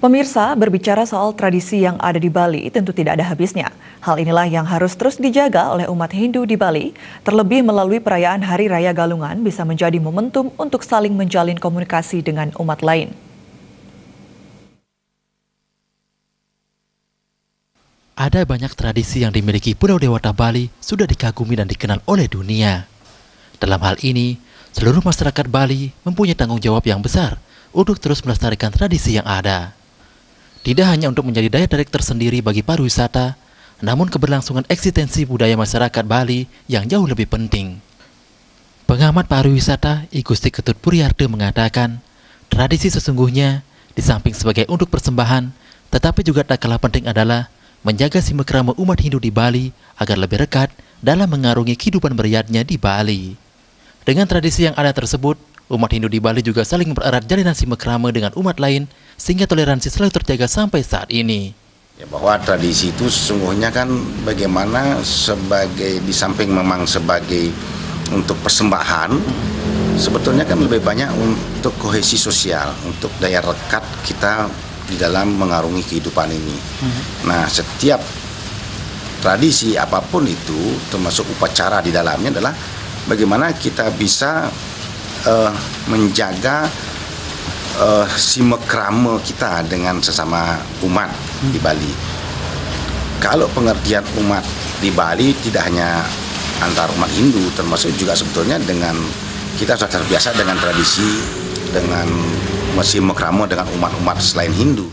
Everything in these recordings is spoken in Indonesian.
Pemirsa, berbicara soal tradisi yang ada di Bali tentu tidak ada habisnya. Hal inilah yang harus terus dijaga oleh umat Hindu di Bali, terlebih melalui perayaan Hari Raya Galungan bisa menjadi momentum untuk saling menjalin komunikasi dengan umat lain. Ada banyak tradisi yang dimiliki Pulau Dewata Bali sudah dikagumi dan dikenal oleh dunia. Dalam hal ini, seluruh masyarakat Bali mempunyai tanggung jawab yang besar untuk terus melestarikan tradisi yang ada. Tidak hanya untuk menjadi daya tarik tersendiri bagi pariwisata, namun keberlangsungan eksistensi budaya masyarakat Bali yang jauh lebih penting. Pengamat pariwisata I Gusti Ketut Puriarto mengatakan, tradisi sesungguhnya di samping sebagai untuk persembahan, tetapi juga tak kalah penting adalah menjaga simekrama umat Hindu di Bali agar lebih rekat dalam mengarungi kehidupan beriatnya di Bali. Dengan tradisi yang ada tersebut, umat Hindu di Bali juga saling mempererat jalinan simekrama dengan umat lain sehingga toleransi selalu terjaga sampai saat ini. Ya, bahwa tradisi itu sesungguhnya kan bagaimana sebagai di samping memang sebagai untuk persembahan, sebetulnya kan lebih banyak untuk kohesi sosial, untuk daya rekat kita di dalam mengarungi kehidupan ini. Nah, setiap tradisi apapun itu, termasuk upacara di dalamnya adalah bagaimana kita bisa menjaga simekrama kita dengan sesama umat di Bali. Kalau pengertian umat di Bali tidak hanya antar umat Hindu, termasuk juga sebetulnya dengan kita sudah terbiasa dengan tradisi, dengan simekrama dengan umat-umat selain Hindu.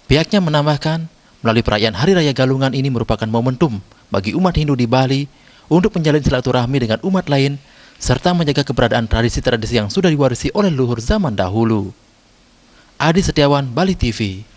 Pihaknya menambahkan, melalui perayaan Hari Raya Galungan ini merupakan momentum bagi umat Hindu di Bali untuk menjalin silaturahmi dengan umat lain serta menjaga keberadaan tradisi-tradisi yang sudah diwarisi oleh leluhur zaman dahulu. Adi Setiawan, Bali TV.